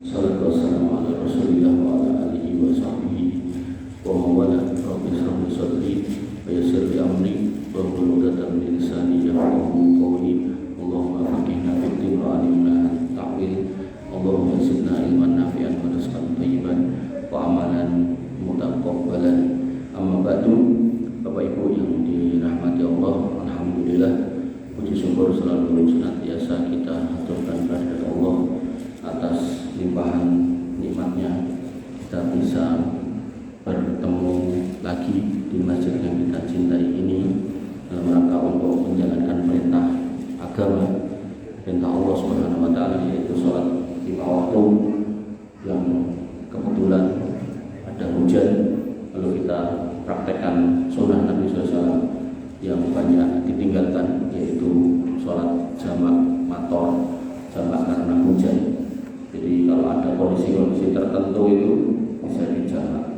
Salatu wassalamu ala rasulillah wa ala alihi wa sahbihi wa mawala. Rabbi shrah li sadri wa yassir li amri wa hlul 'uqdatam min lisani yafqahu qawli. Allahumma faqihna fid din wa 'allimna ta'wil. Allahumma zidna ilman nafi'an wa rizqan thayyiban wa amalan mutaqabbalan. Amma ba'du. Bapak Ibu yang dirahmati Allah, alhamdulillah puji syukur selalu senantiasa kita haturkan kepada Allah atas limpahan nikmatnya kita bisa bertemu lagi di masjid yang kita cintai ini dalam rangka untuk menjalankan perintah agama, perintah Allah Subhanahu wa taala, yaitu sholat 5 waktu yang kebetulan ada hujan, lalu kita praktekkan sunnah Nabi SAW yang banyak ditinggalkan, yaitu sholat jamak mator, jamak karena hujan. Jadi kalau ada kondisi-kondisi tertentu itu bisa dijamak.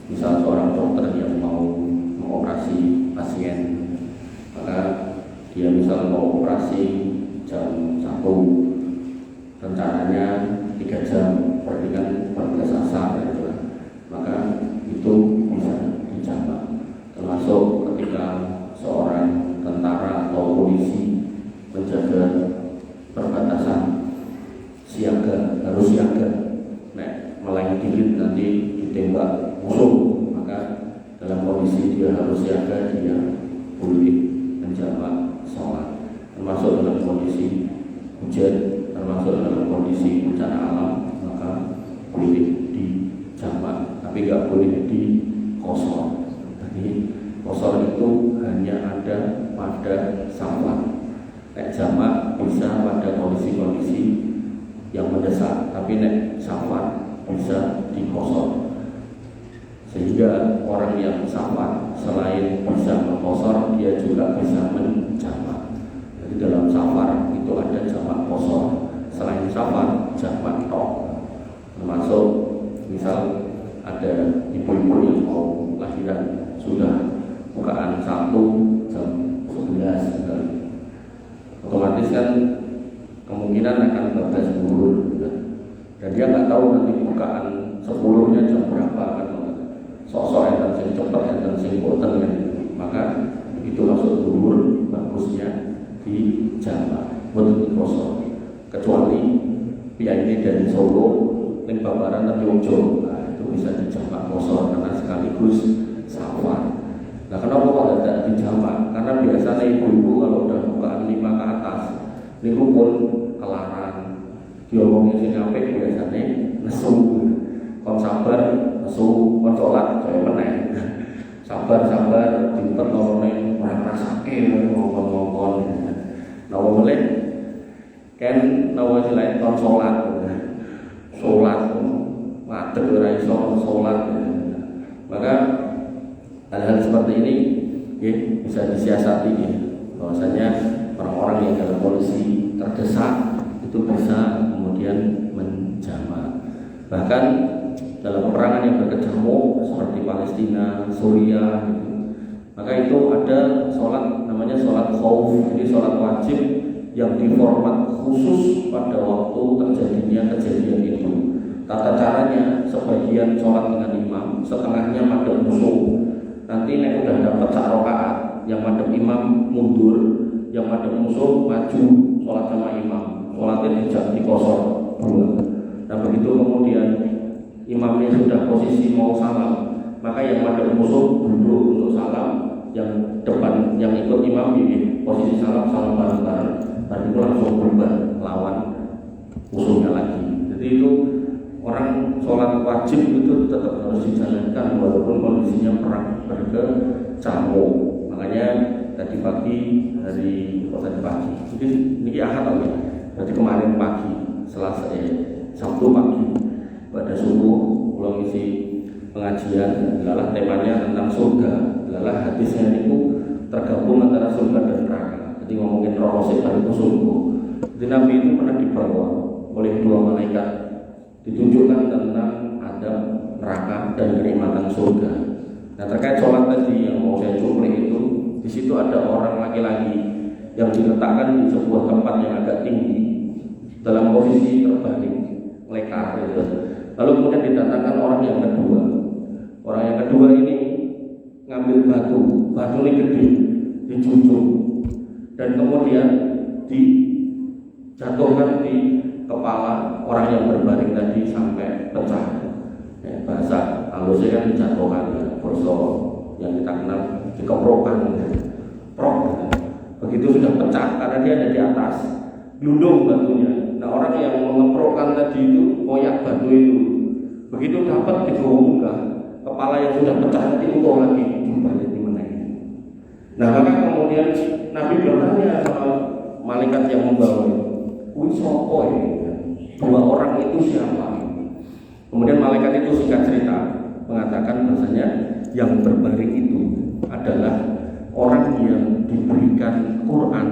Misal seorang dokter yang mau mengoperasi pasien, maka dia misal mau operasi jam 1, rencananya 3 jam, berarti kan 14 asar gitu. Maka itu bisa dijamak. Termasuk ketika seorang tentara atau polisi menjaga perbatasan, harus siaga. Melayu dikit nanti ditembak musuh, maka dalam kondisi dia harus siaga, dia boleh menjamak sholat. Termasuk dalam kondisi hujan, termasuk dalam kondisi bencana alam, maka boleh dijamak, tapi nggak boleh dikosor. Jadi kosor itu hanya ada pada safar. Jamak bisa pada kondisi-kondisi yang mendesak, tapi nek safar bisa dikosor. Sehingga orang yang safar selain bisa mengkosor, dia juga bisa menjamak. Jadi dalam safar itu ada jamak kosor, selain safar jamak tok. Termasuk misal ada ibu-ibu yang mau lahiran, sudah bukaan 1 jam 11 misalnya, otomatis kan kemungkinan akan bablas gugur, dan dia nggak tahu nanti bukaan 10-nya jam berapa kan, sok-sok enten sing cepet enten sing boten kan. Maka itu masuk gugur, bagusnya di jamak, betul dikosor. Kecuali pihak ini dari Solo ning Babaran tapi Ojo, nah itu bisa dijamak kosor karena sekaligus safar. Nah kenapa kok tidak dijamak? Karena biasanya ibu-ibu kalau udah bukaan 5 ke atas niku pun kelaran diomongin sing apik, biasanya nesu. Kon sabar nesu, kon sholat kaya meneh. Sabar dinten lorone ora rasake ngomong-ngomong. Nawa melih kan nawa selain kon sholat ngadeg ora iso sholat. Maka hal-hal seperti ini ya, bisa disiasati ya, bahwasanya orang-orang yang dalam kondisi terdesak itu bisa kemudian menjamak. Bahkan dalam peperangan yang berkecamuk seperti Palestina, Suriah gitu, maka itu ada sholat namanya sholat khauf. Jadi sholat wajib yang diformat khusus pada waktu terjadinya kejadian itu. Tata caranya, sebagian sholat dengan imam, setengahnya madhep musuh. Nanti nek udah dapat sak rakaat, yang madhep imam mundur, yang madhep musuh maju sholat sama imam. Sholatnya tidak dikosor 2. Nah begitu kemudian imamnya sudah posisi mau salam, maka yang madhep musuh duduk untuk salam, yang depan yang ikut imam ini posisi salam bareng-bareng. Tadi itu langsung berubah lawan musuhnya lagi. Jadi itu orang sholat wajib itu tetap harus dijalankan walaupun kondisinya perang berkecamuk. Makanya tadi pagi ini Ahad ya. Berarti kemarin pagi Sabtu pagi pada subuh pulang isi pengajian, adalah temanya tentang surga, adalah hadisnya itu tergabung antara surga dan neraka. Jadi ngomongin rohosik itu surga. Jadi Nabi itu pernah dibawa oleh 2 malaikat, ditunjukkan tentang adab neraka dan kenikmatan surga. Nah terkait sholat tadi yang mau saya cuplik itu, di situ ada orang laki-laki yang diletakkan di sebuah tempat yang agak tinggi dalam posisi terbalik. lekar gitu. Lalu kemudian didatangkan orang yang kedua. Orang yang kedua ini ngambil batu ini gede, dijunjung, dan kemudian dijatuhkan di kepala orang yang berbaring tadi sampai pecah. Bahasa halusnya kan dijatuhkan, ya, yang kita kenal dikeprokan, prok. Begitu sudah pecah karena dia ada di atas, gelundung batunya. Nah, orang yang mengeprokkan tadi itu koyak batu itu, begitu dapat dibuka, kepala yang sudah pecah tadi utuh lagi dibalik di mana. Nah, maka kemudian Nabi bertanya sama malaikat yang membawa itu, "Kuwi sapa ya? Dua orang itu siapa?" Kemudian malaikat itu singkat cerita mengatakan bahasanya yang berbaring itu adalah orang yang diberikan Quran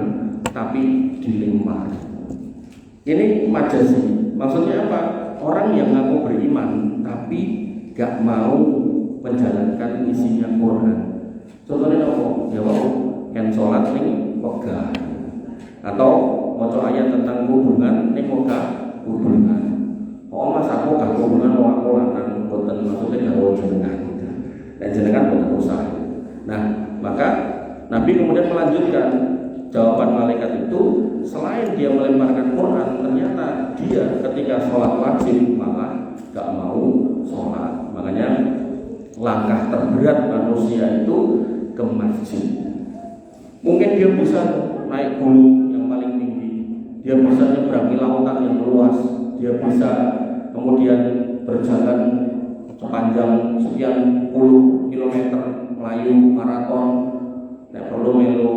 tapi dilempar. Ini majasi. Maksudnya apa? Orang yang ngaku beriman tapi gak mau menjalankan isinya Quran. Contohnya apa? Ya mau kan sholat ning wegah. Atau maca ayat tentang hubungan ning wegah hubungan. Oh, mas aku gak hubungan wong aku lanang boten maksudnya gak jenengan. Dan jenengan boten usah. Nah, maka Nabi kemudian melanjutkan jawaban malaikat itu, selain dia melemparkan Quran, ternyata dia ketika sholat wajib malah gak mau sholat. Makanya langkah terberat manusia itu ke masjid. Mungkin dia bisa naik gunung yang paling tinggi, dia bisa nyeberangi lautan yang luas, dia bisa kemudian berjalan sepanjang sekian puluh kilometer, melayu maraton, tidak perlu melu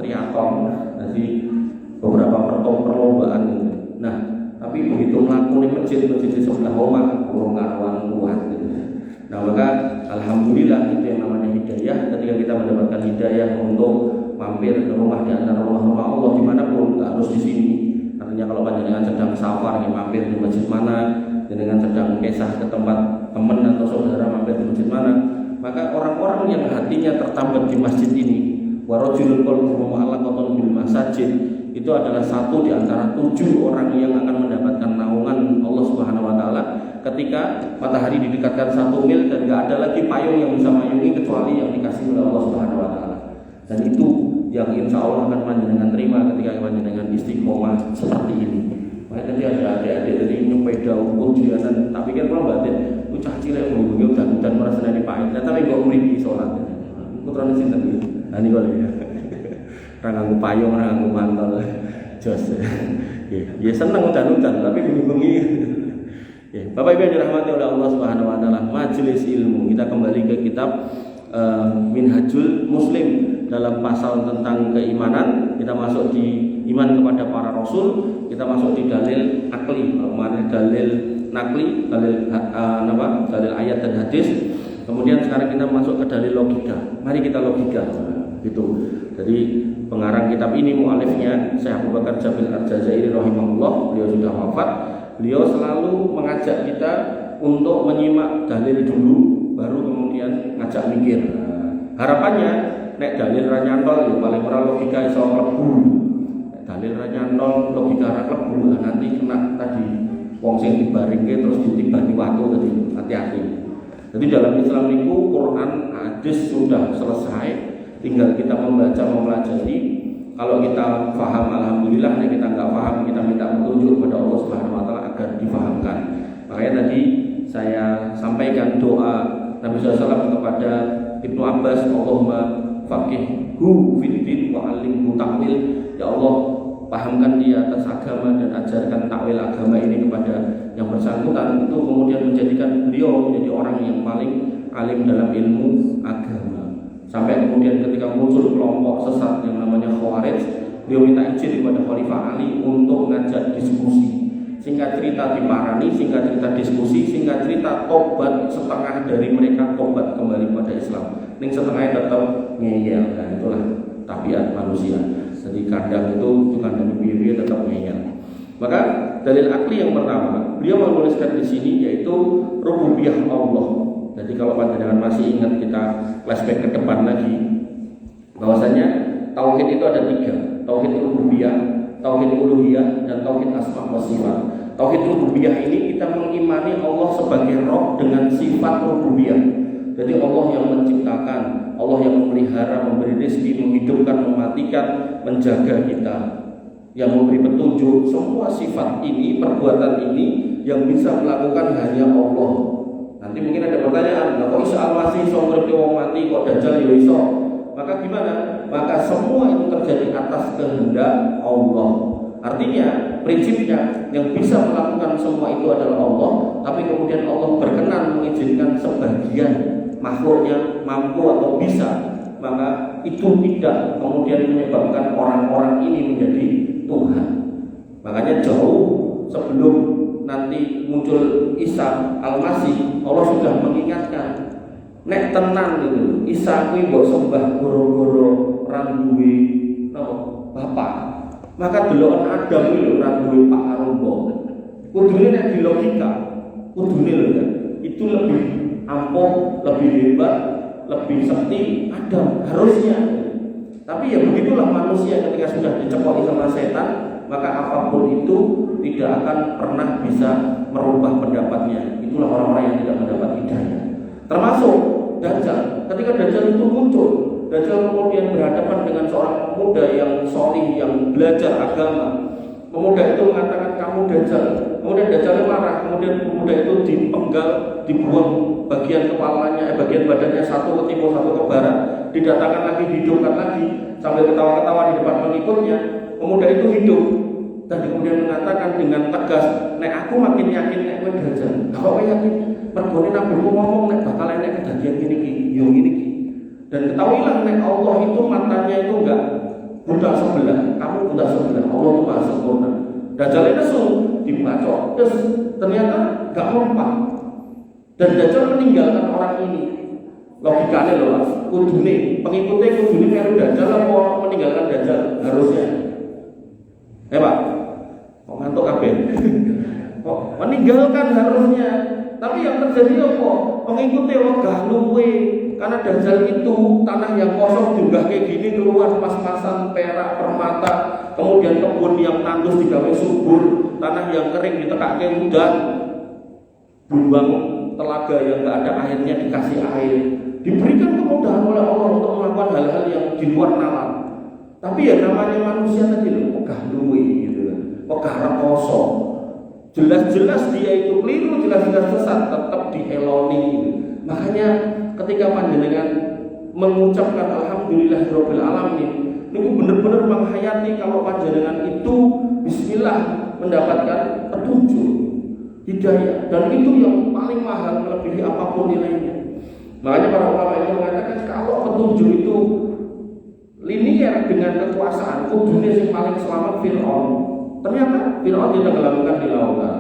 triathlon, jadi beberapa perlombaan. Nah, tapi begitu melakukan masjid di sebelah rumah, kurung karuan kuat. Nah, maka alhamdulillah itu yang namanya hidayah. Ketika kita mendapatkan hidayah untuk mampir ke rumah di antara rumah-rumah Allah dimanapun, nggak harus di sini. Artinya kalau panjenengan sedang safar, mampir di masjid mana, dengan sedang kisah ke tempat teman atau saudara mampir di masjid mana, maka orang-orang yang hatinya tertambat di masjid ini, warajulul qalbuhu mu'allaqatun bil masajid, itu adalah satu di antara 7 orang yang akan mendapatkan naungan Allah Subhanahu wa taala ketika matahari didekatkan 1 mil dan enggak ada lagi payung yang bisa mayungi kecuali yang dikasih oleh Allah Subhanahu wa taala. Dan itu yang insya Allah akan panjenengan terima ketika panjenengan istiqomah seperti ini. Makanya tadi ada adik-adik tadi nyepeda ujianan, tapi kan kalau batin ucah cilik bunyi udan merasa dari pahit. Tapi kok mriki salat. Putrane sinten iki? Nah niku lho ya. Ra nganggo payung, ra nganggo mantel. Jos. Ya seneng udan-udan tapi bengi-bengi. Bapak Ibu yang dirahmati oleh Allah Subhanahu wa taala, majelis ilmu. Kita kembali ke kitab Minhajul Muslim dalam pasal tentang keimanan. Kita masuk di iman kepada para rasul, kita masuk di dalil akli, kemarin dalil nakli, dalil ayat dan hadis. Kemudian sekarang kita masuk ke dalil logika. Mari kita logika, gitu. Jadi pengarang kitab ini mualifnya Syekh Abu Bakar Jamil Al-Jazairi rahimahullah, beliau sudah wafat. Beliau selalu mengajak kita untuk menyimak dalil dulu, baru kemudian ngajak mikir. Harapannya nek dalil ra nyantol ya paling ora logika iso mlebu. Dalil ra nyantol logika ra mlebu nanti kena tadi wong sing dibaringke terus ditibani watu tadi. Hati-hati. Jadi dalam Islam niku Quran hadis sudah selesai, tinggal kita membaca mempelajari. Kalau kita paham alhamdulillah, nek kita enggak paham kita minta petunjuk kepada Allah Subhanahu wa taala agar difahamkan. Makanya tadi saya sampaikan doa Nabi SAW kepada Ibnu Abbas, Allahumma faqihhu fiddin wa 'allimhu ta'wil. Ya Allah, pahamkan dia atas agama dan ajarkan takwil agama ini kepada yang bersangkutan. Itu kemudian menjadikan beliau menjadi orang yang paling alim dalam ilmu agama. Sampai kemudian ketika muncul kelompok sesat yang namanya Khawarij, beliau minta izin kepada Khalifah Ali untuk mengajak diskusi. Singkat cerita diparani, singkat cerita diskusi, singkat cerita tobat, setengah dari mereka tobat kembali pada Islam. Yang setengahnya tetap ngeyel. Nah, itulah tabiat manusia. Jadi kadang itu bukan dari biaya tetap ngeyel. Maka dalil akli yang pertama, beliau menuliskan di sini yaitu rububiyah Allah. Jadi kalau panjenengan masih ingat, kita flashback ke depan lagi, bahwasanya tauhid itu ada 3, tauhid rububiyah, tauhid uluhiyah, dan tauhid asma wa sifat. Tauhid rububiyah ini kita mengimani Allah sebagai Rabb dengan sifat rububiyah. Jadi Allah yang menciptakan, Allah yang memelihara, memberi rezeki, menghidupkan, mematikan, menjaga kita, yang memberi petunjuk. Semua sifat ini, perbuatan ini yang bisa melakukan hanya Allah. Nanti mungkin ada pertanyaan, nah, kok Isa Al-Masih iso nguripi wong mati, kok Dajjal ya iso? Maka gimana? Maka semua itu terjadi atas kehendak Allah. Artinya, prinsipnya yang bisa melakukan semua itu adalah Allah, tapi kemudian Allah berkenan mengizinkan sebagian makhluknya mampu atau bisa, maka itu tidak kemudian menyebabkan orang-orang ini menjadi Tuhan. Makanya jauh sebelum nanti muncul Isa Al-Masih, Allah sudah mengingatkan, nek tenang gitu, Isa kuwi mbok sembah goro-goro ra duwe bapak. Maka deloken Adam iki ora duwe pak arumba. Kudune nek di logika, kudune lho ya, itu lebih ampuh, lebih hebat, lebih sakti Adam harusnya. Tapi ya begitulah manusia ketika sudah dicekoki sama setan, maka apapun itu tidak akan pernah bisa merubah pendapatnya. Itulah orang-orang yang tidak mendapat hidayah. Termasuk Dajjal. Ketika Dajjal itu muncul, Dajjal kemudian berhadapan dengan seorang pemuda yang solih, yang belajar agama. Pemuda itu mengatakan, kamu Dajjal. Kemudian Dajjal marah. Kemudian pemuda itu dipenggal, dibuang bagian kepalanya, bagian badannya satu ke timur, satu ke barat. Didatangkan lagi, dihidupkan lagi, sambil ketawa-ketawa di depan pengikutnya. Pemuda itu hidup dan kemudian mengatakan dengan tegas, nek aku makin yakin nek kowe Dajjal. Kok yakin? Pergone nabimu ngomong nek bakal enek kejadian gini iki, yo ngene iki. Dan ketahuilah nek Allah itu matanya itu enggak buta sebelah, kamu buta sebelah. Allah itu maha sempurna. Dajjal itu dibacok, terus ternyata enggak mempan. Dan Dajjal meninggalkan orang ini. Logikanya loh mas, kudune, pengikutnya kudune melu Dajjal apa meninggalkan Dajjal harusnya. Pak, kok ngantuk kabeh? Kok meninggalkan harusnya. Tapi yang terjadi apa? Pengikutnya wegah luwe. Karena Dajjal itu tanah yang kosong juga kayak gini, keluar pas-pasan perak, permata, kemudian kebun yang tandus digawe subur, tanah yang kering ditekake udan, lubang telaga yang enggak ada airnya dikasih air. Diberikan kemudahan oleh Allah untuk melakukan hal-hal yang di luar nalar. Tapi ya namanya manusia tadi loh, wegah luwe gitu kan. Wegah rekoso. Jelas-jelas dia itu keliru, jelas-jelas sesat, tetap dieloni gitu. Makanya ketika panjenengan mengucapkan alhamdulillahirabbil alamin, niku benar-benar menghayati kalau panjenengan itu bismillah mendapatkan petunjuk, hidayah, dan itu yang paling mahal melebihi apapun nilainya. Makanya para ulama itu mengatakan kalau petunjuk itu linier dengan kekuasaan, kudunya yang paling selamat Fir'aun. Ternyata Fir'aun ditenggelamkan di lautan.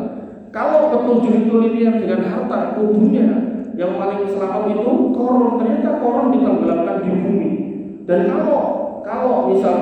Kalau petunjuk itu linier dengan harta, kudunya yang paling selamat itu Korun. Ternyata Korun ditenggelamkan di bumi. Dan kalau misal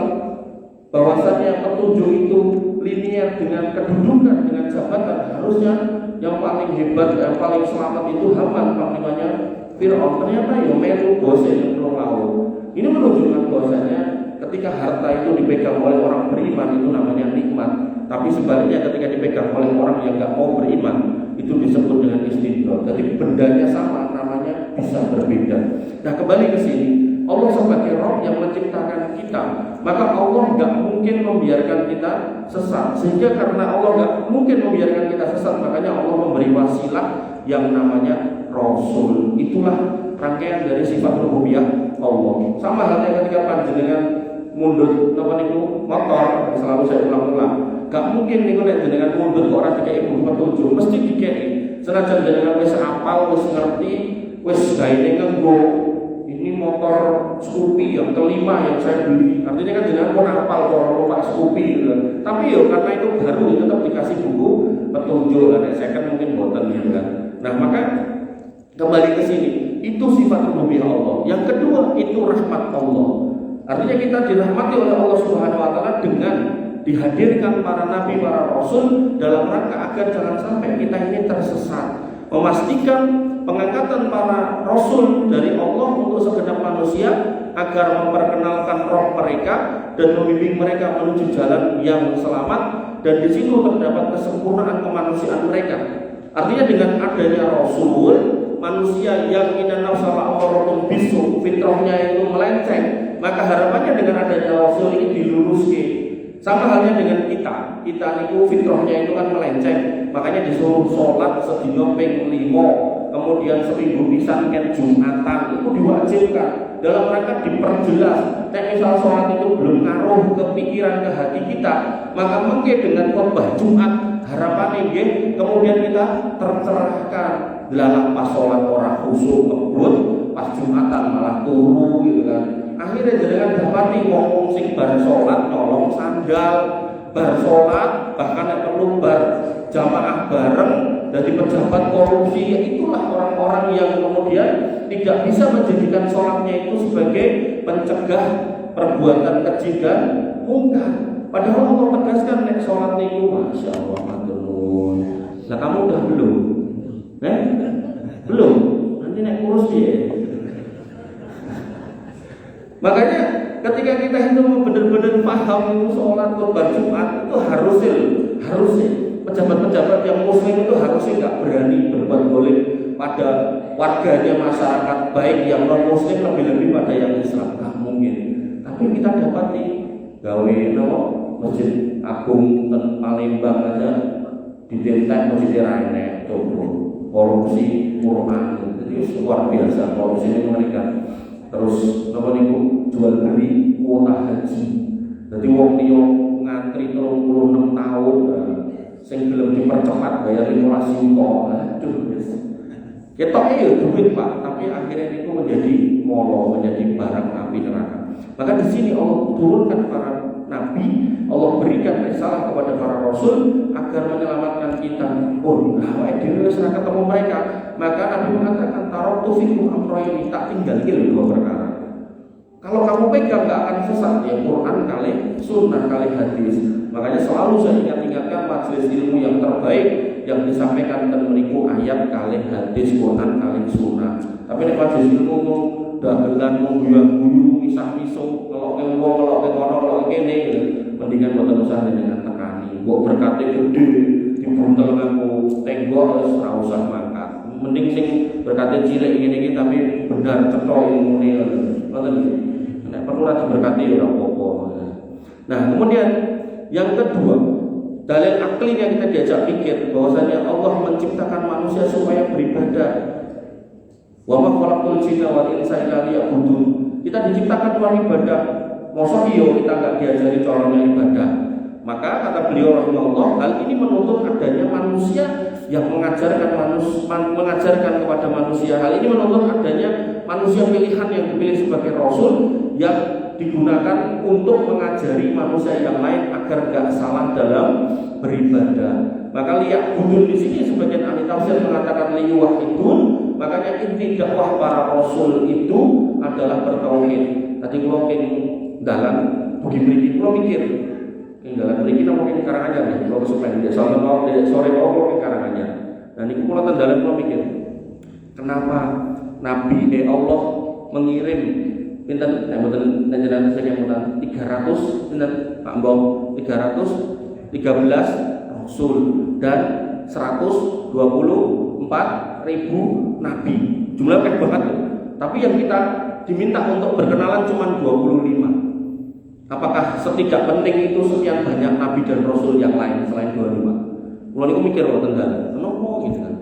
bahwasannya petunjuk itu linier dengan kedudukan, dengan jabatan, harusnya yang paling hebat, yang paling selamat itu Haman, panglimanya Fir'aun. Ternyata ya melu bose yang belum laut. Ini menunjukkan bahwasanya ketika harta itu dipegang oleh orang beriman itu namanya nikmat. Tapi sebaliknya ketika dipegang oleh orang yang nggak mau beriman itu disebut dengan istidroj. Jadi bendanya sama, namanya bisa berbeda. Nah kembali ke sini, Allah sebagai Rabb yang menciptakan kita, maka Allah nggak mungkin membiarkan kita sesat. Sehingga karena Allah nggak mungkin membiarkan kita sesat, makanya Allah memberi wasilah yang namanya Rasul. Itulah rangkaian dari sifat rububiyah Allah. Sama halnya ketika panjenengan mundut motor, selalu saya ulang-ulang. Gak mungkin niku nek jenengan mundut kok ora dikek ibu petunjuk, mesti dikek. Senajan jenengan wis apal, wis ngerti, wis gaene nganggo ini motor Scoopy yang kelima yang saya beli. Artinya kan jenengan pun apal kalau Pak Scoopy gitu. Tapi ya karena itu baru ya tetap dikasih buku petunjuk kan. Saya kan mungkin boten gitu kan. Nah, maka kembali ke sini, itu sifat rububiyah Allah. Yang kedua itu rahmat Allah. Artinya kita dirahmati oleh Allah Subhanahu wa taala dengan dihadirkan para nabi, para rasul dalam rangka agar jangan sampai kita ini tersesat. Memastikan pengangkatan para rasul dari Allah untuk segenap manusia agar memperkenalkan roh mereka dan membimbing mereka menuju jalan yang selamat dan di situ terdapat kesempurnaan kemanusiaan mereka. Artinya dengan adanya Rasul, manusia yang inna nafsala amaratun bisu, fitrahnya itu melenceng, maka harapannya dengan adanya Rasul ini diluruskan. Sama halnya dengan kita itu fitrahnya itu kan melenceng, makanya disuruh sholat sedina ping 5, kemudian seminggu pisan kan Jumatan, itu diwajibkan dalam rangka diperjelas. Nek misal sholat itu belum ngaruh ke pikiran, ke hati kita, maka mungkin dengan khotbah Jumat harapannya kemudian kita tercerahkan. Dalam pas sholat orang khusyuk ngebut, pas Jumatan malah turu gitu kan. Akhirnya jangan dapati ngomong sing bar sholat nyolong sandal, bar sholat bahkan yang perlu bar jamaah bareng dari pejabat korupsi. Ya itulah orang-orang yang kemudian tidak bisa menjadikan sholatnya itu sebagai pencegah perbuatan keji dan mungkar. Padahal Allah tegaskan nek sholat niku masya Allah maturun. Nah kamu udah belum? Belum. Nanti nek kurus dia. Makanya ketika kita itu benar-benar paham itu sholat khotbah Jumat itu harusnya pejabat-pejabat yang muslim itu harusnya nggak berani berbuat boleh pada warganya, masyarakat baik yang non muslim, lebih-lebih pada yang Islam. Nggak mungkin. Tapi kita dapati gawe masjid agung ten Palembang aja ditindak masjid Raine coba korupsi murah, jadi luar biasa korupsi ini mengerikan. Terus apa niku jual beli kuota haji. Jadi wong liya ngantri 36 tahun, sing gelem dipercepat bayar 15 juta. Aduh wis. Ketoke ya duit Pak, tapi akhirnya itu menjadi molo, menjadi barang api neraka. Maka di sini Allah turunkan para nabi, Allah berikan risalah kepada para rasul agar menyelamatkan kita. Oh, awake dhewe wis ora ketemu mereka, maka Nabi mengatakan taraktu fikum amrayni, tak tinggalin dua perkara. Kalau kamu pegang gak akan sesat, ya Quran kali sunnah kali hadis. Makanya selalu saya ingatkan majelis ilmu yang terbaik yang disampaikan dan menipu ayat kali hadis, Quran kali sunnah. Tapi nek majelis ilmu dagelan guyu-guyu, misah-misah, ngelok-ngelok kono kene, mendingan boten usah dengan tekani. Mbok berkate gede, dibuntel nganggo tenggok wis ora usah mangkat. Mending sing berkate cilik ngene iki tapi benar cetha ilmune. Ngoten. Nek perlu ora diberkati ora apa-apa. Nah, kemudian yang kedua, dalil akli yang kita diajak pikir bahwasanya Allah menciptakan manusia supaya beribadah. Wa ma khalaqtul jinna wal insa illa liya'budun. Kita diciptakan untuk ibadah. Mosok iya kita enggak diajari caranya ibadah. Maka kata beliau rahimahullah, hal ini menuntut adanya manusia yang mengajarkan kepada manusia. Hal ini menuntut adanya manusia pilihan yang dipilih sebagai rasul yang digunakan untuk mengajari manusia yang lain agar enggak salah dalam beribadah. Maka liya'budun di sini sebagian ahli tafsir mengatakan liyuwahidun. Makanya inti dakwah para rasul itu adalah bertauhid. Tadi kalau dalam begini kalau mikir, dalam begini kita mungkin Karanganyar nih, kalau kesupen dia sore mau kalau Karanganyar. Dan ini kalau dalam kalau mikir, kenapa Nabi Allah mengirim pinten najaran saya yang 300 pinten Pak Mbong 313 rasul dan 124.000 nabi. Jumlah banget tuh. Tapi yang kita diminta untuk berkenalan cuma 25. Apakah setidak penting itu sekian banyak nabi dan rasul yang lain selain 25? Mulai aku mikir waktu tengah, kenapa gitu kan?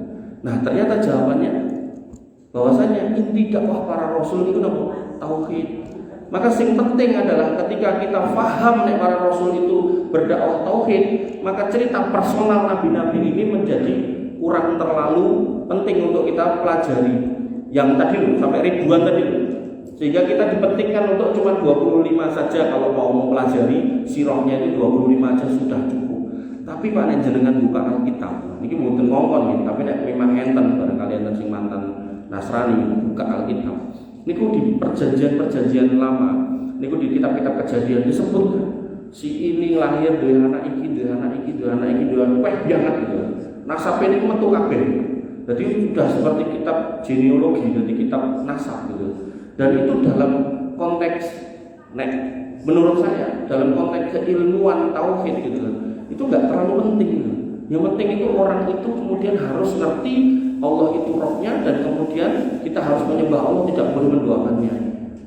Nah ternyata jawabannya bahwasanya inti dakwah para rasul itu apa? Tauhid. Maka yang penting adalah ketika kita paham nek para rasul itu berdakwah tauhid, maka cerita personal nabi-nabi ini menjadi kurang terlalu penting untuk kita pelajari. Yang tadi sampai ribuan tadi. Sehingga kita dipentingkan untuk cuma 25 saja kalau mau mempelajari sirahnya itu 25 aja sudah cukup. Tapi Pak nek jenengan buka Alkitab, niki mboten ngongkon nggih, tapi nek memang enten barangkali enten sing mantan Nasrani buka Alkitab. Niku di perjanjian lama, niku di kitab-kitab kejadian disebut si ini lahir dari anak iki, dari anak iki, dari anak iki, dari anak banget gitu. Nasab ini metu kabeh. Jadi sudah seperti kitab genealogi, jadi kitab nasab gitu. Dan itu dalam konteks menurut saya dalam konteks keilmuan tauhid gitu. itu nggak terlalu penting. Yang penting itu orang itu kemudian harus ngerti Allah itu Rabb-nya, dan kemudian kita harus menyembah Allah, tidak boleh menduakannya,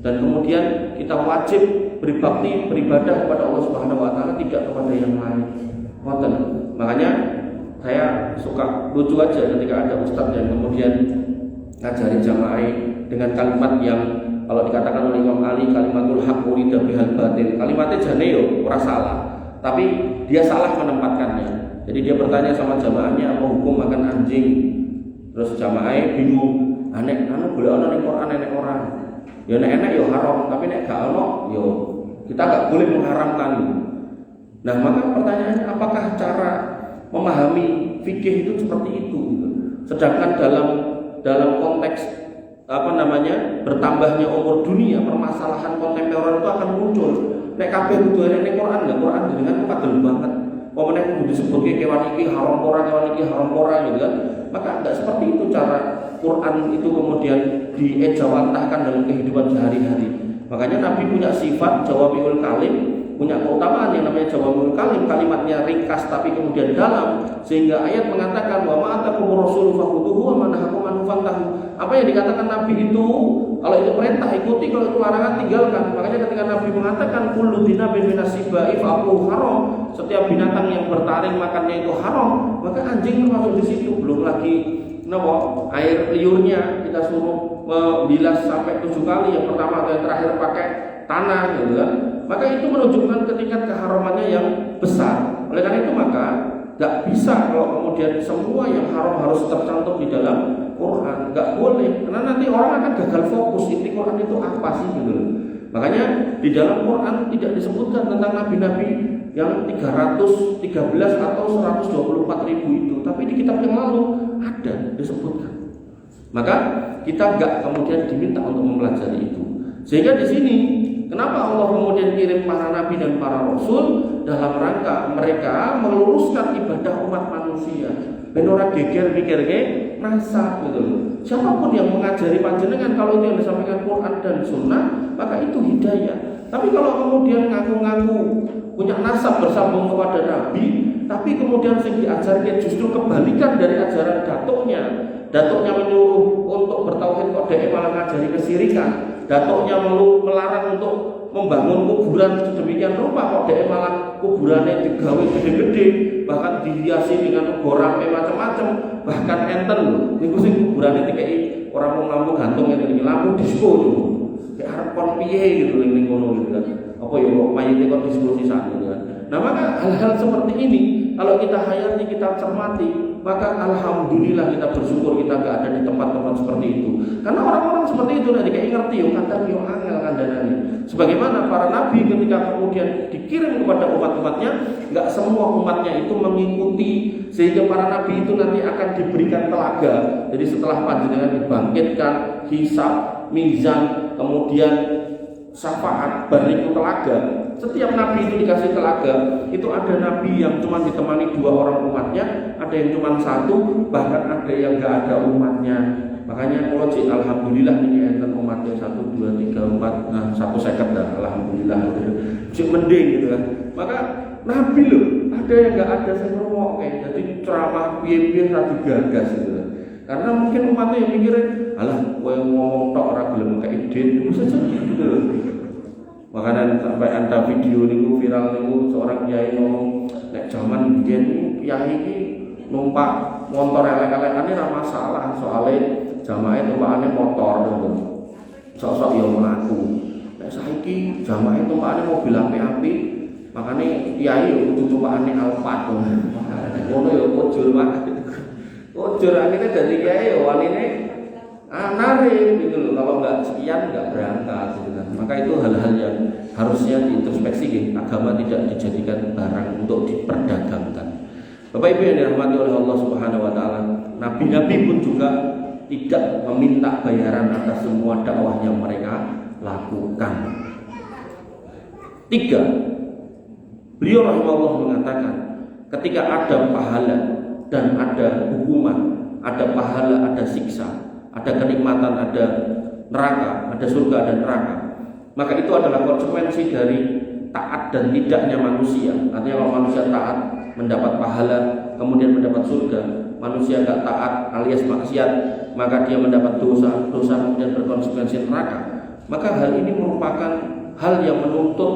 dan kemudian kita wajib berbakti, beribadah kepada Allah Subhanahu wa taala, tidak kepada yang lain. Makanya saya suka lucu aja ketika ada ustadz yang kemudian ngajarin jamaah dengan kalimat yang kalau dikatakan oleh Imam Ali, kalimatul haq urida bihal batil. Kalimatnya jane yo ora salah, tapi dia salah menempatkannya. Jadi dia bertanya sama jamaahnya, apa hukum makan anjing? Terus jamaah bingung, nek anu boleh ana ning Quran nek ora. Ya nek enak yo haram, tapi nek gak ono yo kita gak boleh mengharamkan. Nah, maka pertanyaannya, apakah cara memahami fikih itu seperti itu? Sedangkan dalam konteks bertambahnya umur dunia, permasalahan kontemporer itu akan muncul. Nek kabeh kudu ning Quran, Quran dengan padel banget. Pemenang kudu disebutke kewan iki haram ora, kewan iki haram ora gitu kan. Maka enggak seperti itu cara Quran itu kemudian diejawantahkan dalam kehidupan sehari-hari. Makanya Nabi punya sifat jawamiul kalim, punya keutamaan yang namanya jawamiul kalim, kalimatnya ringkas tapi kemudian dalam, sehingga ayat mengatakan wa ma'atakumur rasul fakhuduhu wa ma nahakum anhu fantahu. Apa yang dikatakan Nabi itu, kalau itu perintah ikuti, kalau itu larangan tinggalkan. Makanya ketika Nabi mengatakan kullu dinabin minasibai fa'aquhu haram, setiap binatang yang bertaring makannya itu haram, maka anjing termasuk di situ. Belum lagi air liurnya kita suruh membilas sampai 7 kali, yang pertama atau yang terakhir pakai tanah gitu kan. Maka itu menunjukkan ketingkat keharamannya yang besar. Oleh karena itu maka gak bisa kalau kemudian semua yang haram harus tercantum di dalam Quran, gak boleh, karena nanti orang akan gagal fokus inti Quran itu apa sih gitu. Makanya di dalam Quran tidak disebutkan tentang nabi-nabi yang 313 atau 124 ribu itu, tapi di kitab yang lalu ada disebutkan. Maka kita gak kemudian diminta untuk mempelajari itu. Sehingga di sini kenapa Allah kemudian kirim para nabi dan para rasul dalam rangka mereka meluruskan ibadah umat manusia. Ben ora geger mikirke rasa gitu loh. Siapapun yang mengajari panjenengan, kalau itu yang disampaikan Quran dan Sunnah, maka itu hidayah. Tapi kalau kemudian ngaku-ngaku punya nasab bersambung kepada Nabi, tapi kemudian yang diajarkan justru kebalikan dari ajaran datuknya. Datuknya menyuruh untuk bertauhid kok dhek malah ngajari kesirikan. Datuknya melarang untuk membangun kuburan sedemikian rupa, kok dhek malah kuburannya digawe gede-gede, bahkan dihiasi dengan gorame macam-macam, bahkan enten lho. Niku sing kuburane dikeki orang mau lampu gantung ngene iki, lampu disko lho. Kayak arep kon piye gitu ning ngono gitu kan. Apa ya kok mayite kok disko sisan gitu kan. Nah, maka hal-hal seperti ini kalau kita hayati, kita cermati, maka alhamdulillah kita bersyukur kita gak ada di tempat-tempat seperti itu. Karena orang-orang seperti itu nanti kayak ngerti yo kadang yo angel kandhanane. Sebagaimana para nabi ketika kemudian dikirim kepada umat-umatnya, gak semua umatnya itu mengikuti, sehingga para nabi itu nanti akan diberikan telaga. Jadi setelah panjenengan dibangkitkan, hisab, mizan, kemudian syafaat, bariku telaga. Setiap nabi itu dikasih telaga. Itu ada nabi yang cuma ditemani 2 orang umatnya, ada yang cuma 1, bahkan ada yang gak ada umatnya. Makanya kalau alhamdulillah ini enten umatnya 1, 2, 3, 4, nah 1 second dah, alhamdulillah. Cik mending gitu kan. Maka nabi loh, ada yang gak ada sing ngrungok kayak jadi ceramah piye-piye ra digagas gitu. Karena mungkin umatnya yang mikirin, alah kowe ngomong tok ora gelem kaya ide, bisa jadi gitu loh. Makanya sampai ada video niku viral niku seorang kiai ngomong nek zaman biyen kiai iki numpak motor elek-elekane ra masalah, soalnya jamaah tumpakane motor gitu. Sok-sok yo mlaku. Nek saiki jamaah tumpakane mobil api-api, makane kiai yo kudu tumpakane Alphard. Ngono yo kujur banget. Kujur akhirnya dari kiai yo waline narik gitu loh, kalau nggak sekian nggak berangkat gitu kan. Maka itu hal-hal yang harusnya diintrospeksi. Agama tidak dijadikan barang untuk diperdagangkan. Bapak Ibu yang dirahmati oleh Allah Subhanahu Wa Taala, nabi-nabi pun juga tidak meminta bayaran atas semua dakwah yang mereka lakukan. 3. Beliau rahimahullah mengatakan, ketika ada pahala dan ada hukuman, ada pahala, ada siksa, ada kenikmatan, ada neraka, ada surga dan neraka, maka itu adalah konsekuensi dari taat dan tidaknya manusia. Artinya kalau manusia taat, mendapat pahala, kemudian mendapat surga. Manusia gak taat alias maksiat, maka dia mendapat dosa kemudian berkonsekuensi neraka. Maka hal ini merupakan hal yang menuntut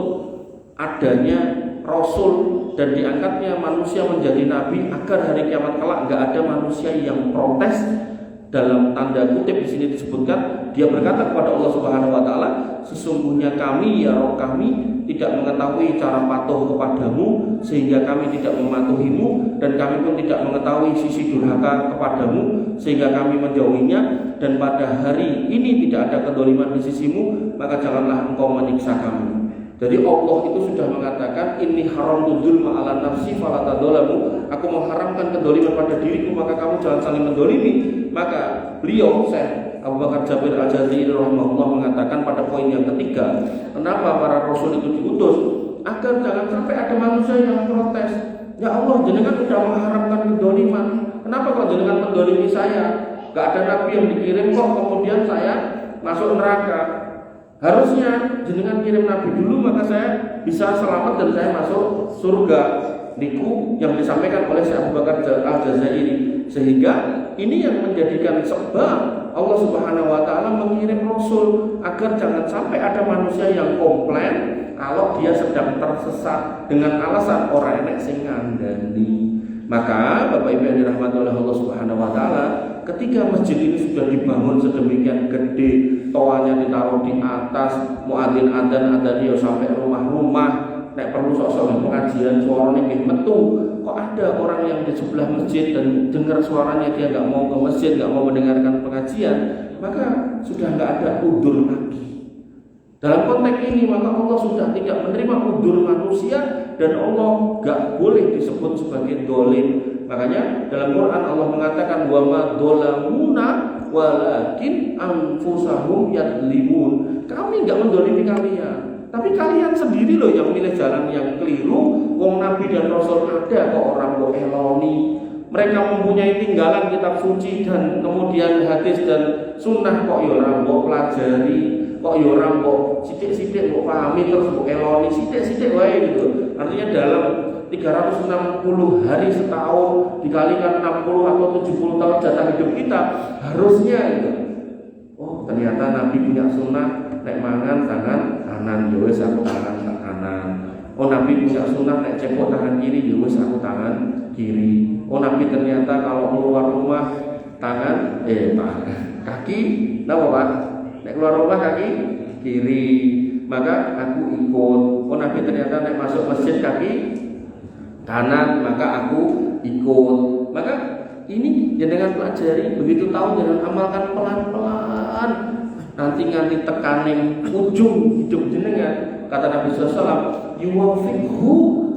adanya Rasul dan diangkatnya manusia menjadi nabi agar hari kiamat kelak gak ada manusia yang protes. Dalam tanda kutip di sini disebutkan, dia berkata kepada Allah Subhanahu wa taala, sesungguhnya kami ya Rabb kami tidak mengetahui cara patuh kepadamu sehingga kami tidak mematuhimu, dan kami pun tidak mengetahui sisi durhaka kepadamu sehingga kami menjauhinya, dan pada hari ini tidak ada kedoliman di sisimu, maka janganlah engkau menyiksa kami. Jadi Allah itu sudah mengatakan, ini haram dzulma ala nafsi fala tadzalamu, aku mengharamkan kedoliman pada diriku, maka kamu jangan saling mendolimi. Maka beliau Syekh Abu Bakar Jabir Al-Jazairi rahimahullah mengatakan pada poin yang ketiga, kenapa para rasul itu diutus? Agar jangan sampai ada manusia yang protes, ya Allah jenengan sudah mengharamkan kedoliman, kenapa kok jenengan mendolimi saya? Gak ada nabi yang dikirim kok kemudian saya masuk neraka. Harusnya jenengan kirim nabi dulu, maka saya bisa selamat dan saya masuk surga. Niku yang disampaikan oleh Syekh Abu Bakar Al-Jazairi. Sehingga ini yang menjadikan sebab Allah Subhanahu wa taala mengirim rasul agar jangan sampai ada manusia yang komplain kalau dia sedang tersesat dengan alasan orang enek sing ngandani. Maka Bapak Ibu yang dirahmati oleh Allah Subhanahu wa taala, ketika masjid ini sudah dibangun sedemikian gede, toanya ditaruh di atas, muadzin adzan ya sampai rumah-rumah, nek perlu sok-sok pengajian suaranya nggih metu, kok ada orang yang di sebelah masjid dan dengar suaranya dia nggak mau ke masjid, nggak mau mendengarkan pengajian, maka sudah nggak ada udzur lagi. Dalam konteks ini maka Allah sudah tidak menerima udzur manusia dan Allah gak boleh disebut sebagai dolim. Makanya dalam Quran Allah mengatakan wa ma dolamuna walakin anfusahum yadlimun. Kami gak mendolimi kalian, tapi kalian sendiri loh yang milih jalan yang keliru. Wong Nabi dan Rasul ada kok orang kok eloni. Mereka mempunyai tinggalan kitab suci dan kemudian hadis dan sunnah kok ya orang kok pelajari, kok ya orang kok sithik-sithik kok pahami terus kok eloni sithik-sithik wae gitu. Artinya dalam 360 hari setahun dikalikan 60 atau 70 tahun jatah hidup kita harusnya gitu. Oh, ternyata Nabi punya sunnah nek mangan tangan kanan, ya wis aku tangan kanan. Oh, Nabi punya sunnah nek cepok tangan kiri, ya wis aku tangan kiri. Oh, Nabi ternyata kalau keluar rumah tangan kaki napa Pak? Nek keluar rumah kaki kiri, maka aku ikut. Oh, Nabi ternyata nek masuk masjid kaki kanan, maka aku ikut. Maka ini jenengan pelajari, begitu tahu jangan amalkan pelan-pelan. Nanti tekaning ujung hidup jenengan. Kata Nabi SAW, yuwafiqhu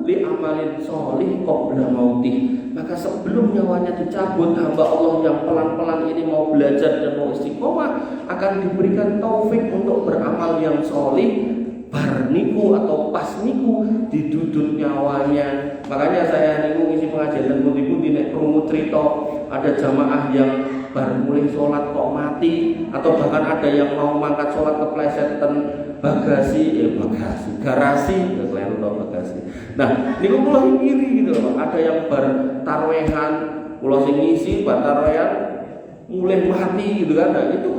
li amalin sholih qabla mautih. Maka sebelum nyawanya dicabut, hamba Allah yang pelan-pelan ini mau belajar dan mau istiqomah akan diberikan taufik untuk beramal yang sholih. Barniku atau pasniku didudut nyawanya. Makanya saya niku ngisi pengajian dan pundi-pundi nek krungu crita ada jamaah yang baru mulai sholat kok mati, atau bahkan ada yang mau mangkat sholat keplesetan garasi keliru to bagasi. Nah, niku kula iri gitu loh. Ada yang bar tarwehan, kula sing ngisi bar tarwehan mulai mati gitu kan. Nah, itu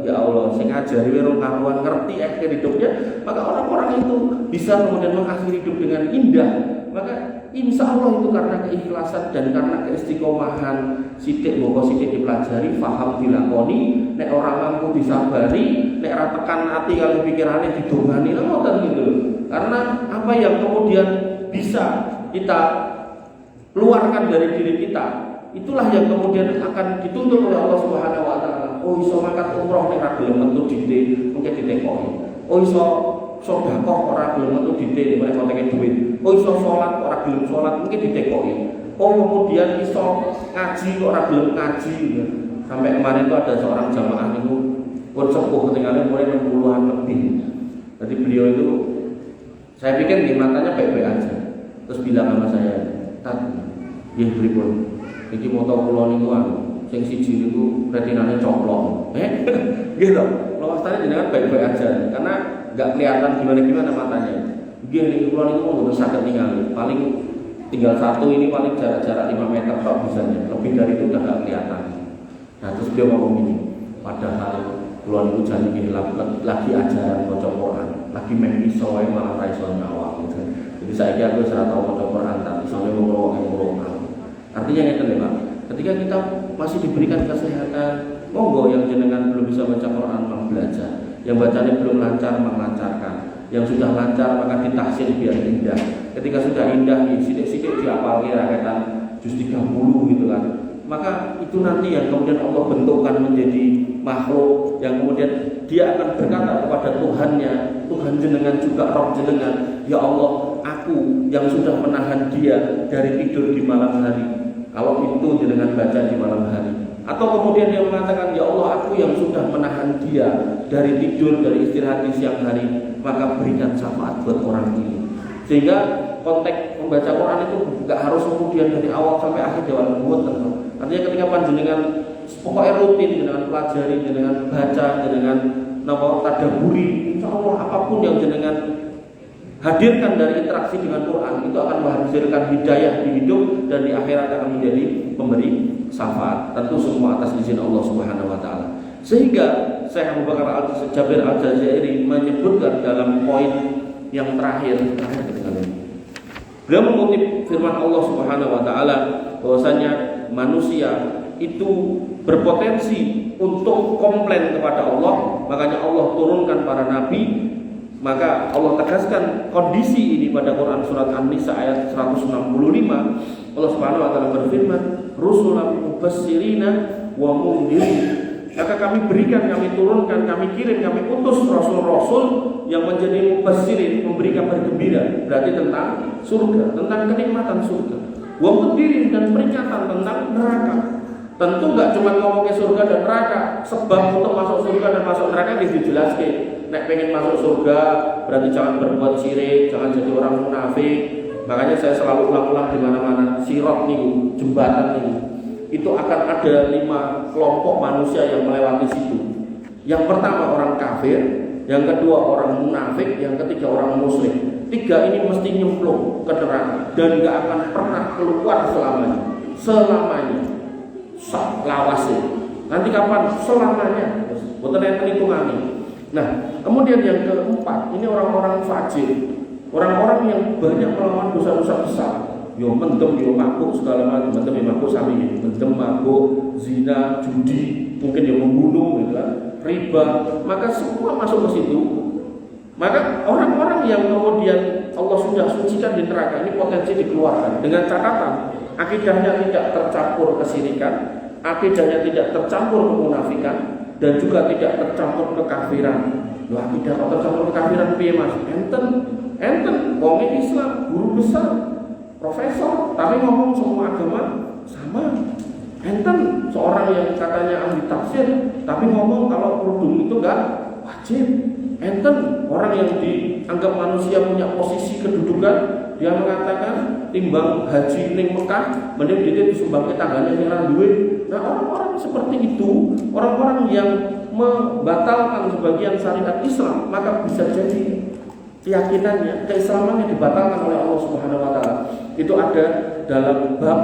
ya Allah, sing ngajari wong karuan ngerti akhir hidupnya, maka orang-orang itu bisa kemudian mengakhiri hidup dengan indah. Maka insya Allah itu karena keikhlasan dan karena keistiqomahan. Sithik mboko sithik dipelajari, paham dilakoni, nek orang mampu disabari, nek ora tekan ati kalau pikirane didongani ngoten gitu. Karena apa yang kemudian bisa kita keluarkan dari diri kita, itulah yang kemudian akan dituntut oleh Allah Subhanahu wa taala. Oh, iso mangkat umroh nek ra gelem metu dite, mungkin ditekoki. Oh, iso sedekah ora gelem metu dite, nek konteke duit. Oh, iso salat ora gelem salat, mungkin ditekoki. Oh, kemudian iso ngaji ora gelem ngaji. Sampai kemarin itu ada seorang jamaah niku pun sepuh ketinggalan mulai 60-an lebih. Jadi beliau itu saya pikir di matanya baik-baik aja. Terus bilang sama saya, "Tat, nggih pripun? Iki moto kula niku sing siji niku retinane coplok." Gitu. Kalau mastane jenengan baik-baik aja karena enggak kelihatan gimana-gimana matanya. Nggih niku kula niku mboten saged ningali. Paling tinggal satu ini paling jarak-jarak 5 meter tok misalnya, lebih dari itu udah nggak kelihatan. Nah terus beliau ngomong ini, padahal kulon itu jadi lagi ajaran baca Quran, lagi main iso malah raiso nyawa gitu. Jadi saya kira aku serata baca Quran tapi sampai ngomong. Artinya ngeten Pak, ketika kita masih diberikan kesehatan, monggo yang jenengan belum bisa baca Quran mau belajar, yang bacanya belum lancar mengancarkan, yang sudah lancar maka ditahsin biar indah. Ketika sudah indah, sidik-sidik diapalkan rakyatan juz 30 gitu kan. Maka itu nanti yang kemudian Allah bentukkan menjadi makhluk yang kemudian dia akan berkata kepada Tuhannya, Tuhan jenengan juga Rob jenengan, ya Allah, aku yang sudah menahan dia dari tidur di malam hari. Kalau itu jenengan baca di malam hari. Atau kemudian dia mengatakan, ya Allah, aku yang sudah menahan dia dari tidur, dari istirahat di siang hari, maka berikan syafaat buat orang ini. Sehingga konteks membaca Quran itu nggak harus kemudian dari awal sampai akhir dewan buat tentu. Artinya ketika panjenengan pokoknya rutin dengan pelajari, dengan baca, dengan tadaburi, insya Allah apapun yang jenengan hadirkan dari interaksi dengan Quran itu akan menghasilkan hidayah di hidup dan di akhirat akan menjadi pemberi syafaat. Tentu semua atas izin Allah Subhanahu wa taala. Sehingga Syekh Abu Bakar Al-Jabir Al-Jazairi menyebutkan dalam poin yang terakhir ketika ini. Beliau mengutip firman Allah Subhanahu wa taala bahwasanya manusia itu berpotensi untuk komplain kepada Allah, makanya Allah turunkan para nabi. Maka Allah tegaskan kondisi ini pada Quran surat An-Nisa ayat 165. Allah Subhanahu wa taala berfirman, "Rusulan mubasyirina wa mundzirin." Maka kami berikan, kami turunkan, kami kirim, kami utus rasul-rasul yang menjadi mubasyyirin, memberi kabar gembira, berarti tentang surga, tentang kenikmatan surga. Wa mundzirin, dan peringatan tentang neraka. Tentu enggak cuma ngomong ke surga dan neraka, sebab untuk masuk surga dan masuk neraka dijelaskan. Nek pengen masuk surga berarti jangan berbuat syirik, jangan jadi orang munafik. Makanya saya selalu ulang-ulang di mana-mana, sirat nih, jembatan nih. Itu akan ada 5 kelompok manusia yang melewati situ. Yang pertama orang kafir, yang kedua orang munafik, yang ketiga orang muslim. 3 ini mesti nyemplung ke neraka dan nggak akan pernah keluar selamanya. Selamanya. Lawasnya. Nanti kapan? Selamanya. Boten enten hitungane. Nah, kemudian yang keempat, ini orang-orang fajir. Orang-orang yang banyak melakukan dosa-dosa besar. Yo mendem, yo mabuk segala macam, mendem, yo mabuk sami, mendem, mabuk, zina, judi, mungkin yo membunuh, gitu kan, riba, maka semua masuk ke situ. Maka orang-orang yang kemudian Allah sudah sucikan di neraka ini potensi dikeluarkan dengan catatan akidahnya tidak tercampur kesyirikan, akidahnya tidak tercampur kemunafikan, dan juga tidak tercampur kekafiran. Loh, akidah kok tercampur kekafiran piye Mas? Enten, wong Islam, guru besar, profesor, tapi ngomong semua agama sama. Enten seorang yang katanya ahli tafsir, tapi ngomong kalau kerudung itu enggak wajib. Enten orang yang dianggap manusia punya posisi kedudukan, dia mengatakan timbang haji ning Mekah mending dia disumbang ke tangganya yang duit. Nah, orang-orang seperti itu, orang-orang yang membatalkan sebagian syariat Islam, maka bisa jadi keyakinannya, keislamannya dibatalkan oleh Allah Subhanahu wa taala. Itu ada dalam bab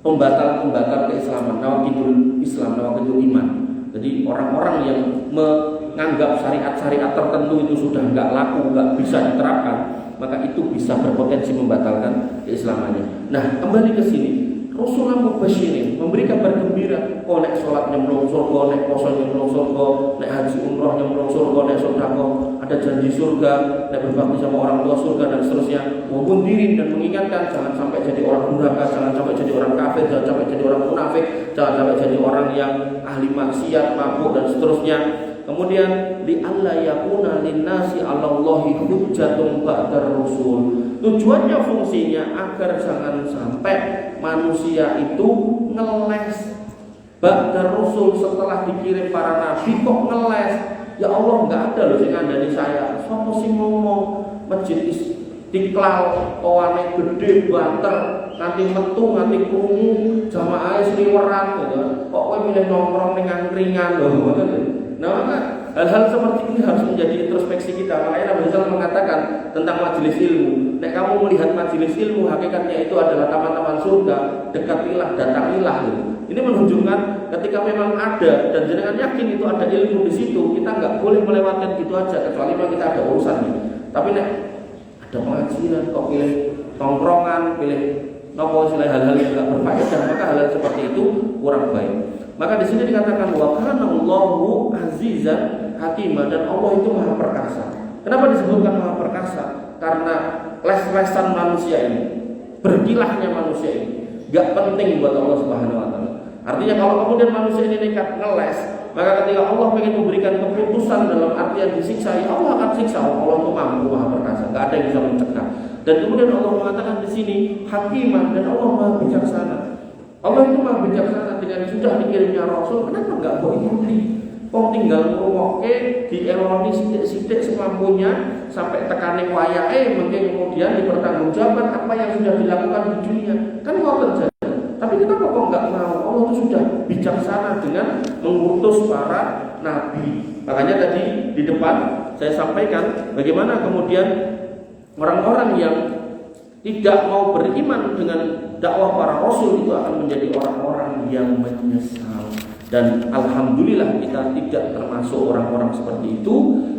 pembatal keislaman, nawaqidul Islam, nawaqidul iman. Jadi orang-orang yang menganggap syariat-syariat tertentu itu sudah enggak laku, enggak bisa diterapkan, maka itu bisa berpotensi membatalkan keislamannya. Nah, kembali ke sini. Rasulullah mubasyirin, memberi kabar gembira. Oh, nek sholat nyemplung surga, nek puasa nyemplung surga, nek haji umroh nyemplung surga, nek sedekah ada janji surga, nek berbakti sama orang tua surga dan seterusnya. Maupun diri dan mengingatkan jangan sampai jadi orang durhaka, jangan sampai jadi orang kafir, jangan sampai jadi orang munafik, jangan sampai jadi orang yang ahli maksiat, mabuk dan seterusnya. Kemudian li alla yakuna linnasi 'alallahi hujjatun ba'dar rusul. Tujuannya, fungsinya agar jangan sampai manusia itu ngeles ba'dar rusul, setelah dikirim para nabi kok ngeles. Ya Allah, enggak ada loh sing ngandani saya. Sopo sing ngomong masjid Istiqlal kawane gede banter nanti metu nanti krungu jamaah sliweran gitu. Kok kowe milih nongkrong ning angkringan lho, ngoten lho. Nah, maka hal-hal seperti ini harus menjadi introspeksi kita. Makanya Nabi SAW mengatakan tentang majelis ilmu, nek kamu melihat majelis ilmu, hakikatnya itu adalah taman-taman surga, dekatilah, datangilah gitu. Ini menunjukkan ketika memang ada dan jenengan yakin itu ada ilmu di situ, kita nggak boleh melewatkan gitu aja, kecuali memang kita ada urusan nih. Tapi nek ada pengajian, kok pilih tongkrongan, pilih nopo hal-hal yang nggak berfaedah, maka hal-hal seperti itu kurang baik. Maka di sini dikatakan wa kana Allahu azizan hakimah, dan Allah itu maha perkasa. Kenapa disebutkan maha perkasa? Karena les-lesan manusia ini, berkilahnya manusia ini, gak penting buat Allah Subhanahu Wa Taala. Artinya kalau kemudian manusia ini nekat ngeles, maka ketika Allah ingin memberikan keputusan dalam artian disiksa, ya Allah akan siksa. Allah itu mampu, maha perkasa, gak ada yang bisa mencegah. Dan kemudian Allah mengatakan di sini hakimah, dan Allah maha bijaksana. Allah itu maha bijaksana dengan sudah dikirimnya Rasul. Kenapa nggak mau ikuti? Kok tinggal ngrungokke dieloni sithik-sithik semampunya sampai tekaning wayahe, mungkin kemudian dipertanggungjawabkan apa yang sudah dilakukan di dunia. Kan ngoten saja. Tapi kenapa kok nggak mau? Allah itu sudah bijaksana dengan mengutus para nabi. Makanya tadi di depan saya sampaikan bagaimana kemudian orang-orang yang tidak mau beriman dengan dakwah para rasul itu akan menjadi orang-orang yang menyesal. Dan alhamdulillah kita tidak termasuk orang-orang seperti itu.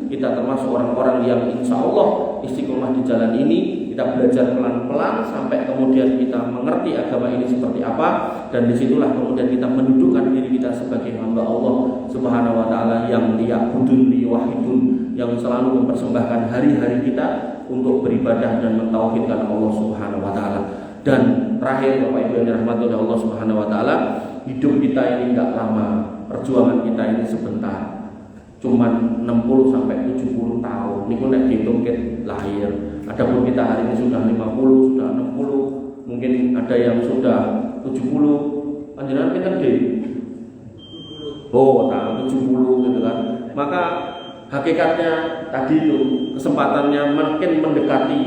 Kita termasuk orang-orang yang insya Allah istiqomah di jalan ini. Kita belajar pelan-pelan sampai kemudian kita mengerti agama ini seperti apa. Dan disitulah kemudian kita mendudukkan diri kita sebagai hamba Allah Subhanahu Wa Taala yang liya'budun liyuwahhidun, yang selalu mempersembahkan hari-hari kita untuk beribadah dan mentauhidkan Allah Subhanahu Wa Taala. Dan terakhir Bapak Ibu yang dirahmati oleh Allah Subhanahu Wa Taala, hidup kita ini enggak lama, perjuangan kita ini sebentar, cuman 60 sampai 70 tahun. Niku nek dihitung lahir. Adapun kita hari ini sudah 50, sudah 60, mungkin ada yang sudah 70. Panjenengan kita gede. Oh, tahun 70 gitu kan. Maka hakikatnya tadi itu kesempatannya makin mendekati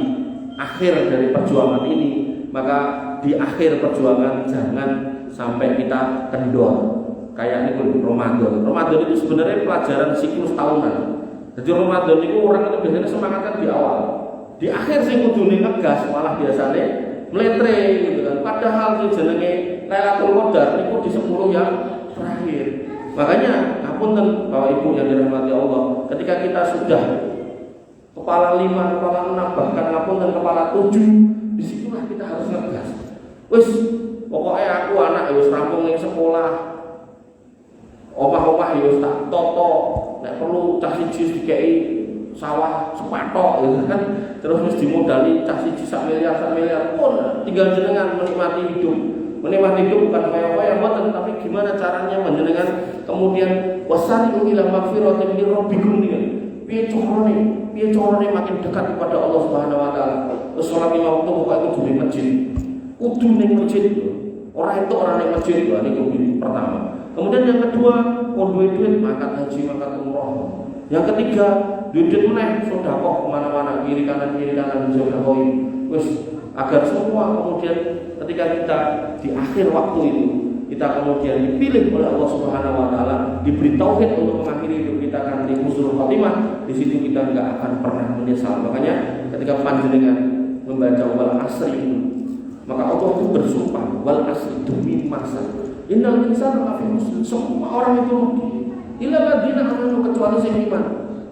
akhir dari perjuangan ini. Maka di akhir perjuangan jangan sampai kita kendor. Kayak ini Ramadan. Ramadan itu sebenarnya pelajaran siklus tahunan. Jadi Ramadan itu orang itu biasanya semangat kan di awal. Di akhir sing kudune ngegas malah biasanya meletre gitu kan. Padahal sing jenenge Lailatul Qadar niku di 10 yang terakhir. Makanya ngapunten Bapak Ibu yang dirahmati Allah, ketika kita sudah kepala 5, kepala 6, bahkan ngapunten kepala 7, disitulah kita harus ngegas. Wis, pokoknya aku anak wis rampung ning sekolah. Omah-omah ya tak toto, nek perlu cah siji dikei sawah sepatok gitu kan. Terus mesti dimodali cah siji sak miliar pun tinggal jenengan menikmati hidup. Menikmati hidup bukan kaya-kaya mboten, tapi gimana caranya menjenengan kemudian wasari'u ila magfiratin min rabbikum niku. Piye carane makin dekat kepada Allah Subhanahu Wa Taala. Terus salat 5 waktu pokoke kudu ning masjid. Kudu ning masjid. Ora entuk ora ning masjid lho niku pertama. Kemudian yang kedua, duit makan haji, makan umroh. Yang ketiga, duit meneh sedekah kemana-mana, kiri kanan sedekah. Wis agar semua kemudian ketika kita di akhir waktu itu kita kemudian dipilih oleh Allah Subhanahu Wa Taala, diberi tauhid untuk mengakhiri hidup kita kan di husnul khotimah. Di situ kita nggak akan pernah menyesal. Makanya ketika panjenengan membaca wal asri itu, maka Allah itu bersumpah wal asri demi masa. Innal insana lafi khusr. Semua orang itu rugi. Illa alladziina aamanu, kecuali sing iman.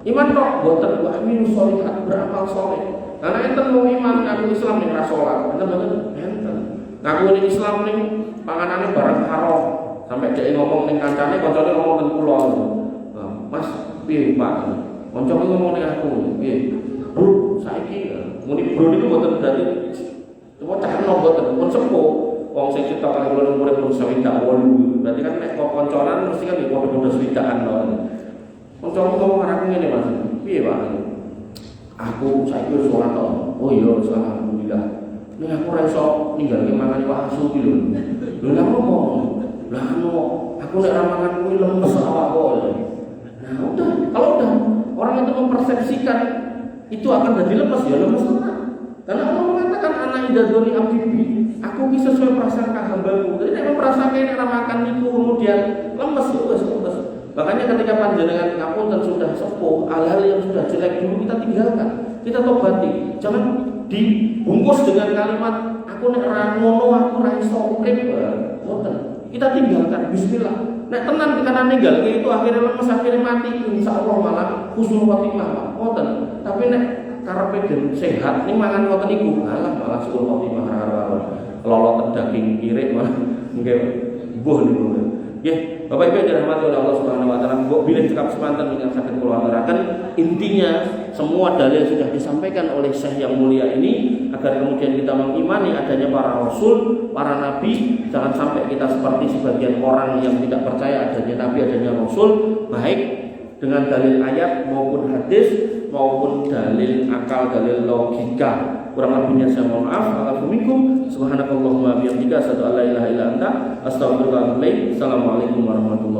Iman tok boten wa amilus sholihat, beramal saleh. Karena enten mau iman ngaku Islam ning ra salat. Enten. Ngaku ning Islam ning panganane barang haram. Sampai dhek ngomong ning kancane, kancane ngomong ten kula. Mas, piye Pak? Kancaku ngomong ning aku, piye? Bro, saiki muni bro niku boten berarti cuma cah enom boten, pun sepuh. Wong sing cita kali kula umure pun swidak 8. Berarti kan nek konconan mesti kan padha-padha swidakan to. Kancaku ngomong karo ngene Mas. Piye Pak? Aku saiki wis salat to. Oh iya, alhamdulillah. Nek aku ora iso ninggalke mangan iwak asu ki lho. Lho lha apa? Lah aku nek ra mangan kuwi lemes awakku. Nah, udah. Kalau udah orang itu mempersepsikan itu akan jadi lemes, ya lemes tenan. Karena Allah mengatakan anak idadzoni abdi, aku bisa sesuai prasangka hambaku. Jadi nek prasangka nek ra makan niku kemudian lemes ya wis lemes. Makanya ketika panjenengan ngapunten sudah sepuh, hal-hal yang sudah jelek dulu kita tinggalkan, kita tobati. Jangan dibungkus dengan kalimat aku nek ra ngono aku ra iso urip. Ngoten. Kita tinggalkan bismillah. Nek tenan karena ninggal itu akhirnya lemes, akhirnya mati, insyaallah malah husnul khotimah. Ngoten. Tapi nek karepe gen sehat ning mangan ngoten iku, malah husnul khotimah karo lolot daging kirik malah nggih mbuh niku. Nggih, Bapak Ibu yang dirahmati oleh Allah Subhanahu wa taala, mbok bilih cekap semanten ingkang saged kula aturaken. Intinya semua dalil sudah disampaikan oleh Syekh yang mulia ini agar kemudian kita mengimani adanya para rasul, para nabi. Jangan sampai kita seperti sebagian orang yang tidak percaya adanya nabi, adanya rasul, baik dengan dalil ayat maupun hadis maupun dalil akal, dalil logika. Kurang lebihnya saya mohon maaf. Assalamualaikum subhanakallahumma bihamdika asyhadu an la ilaha illa anta astaghfiruka wa atubu ilaik. Assalamualaikum warahmatullahi wabarakatuh.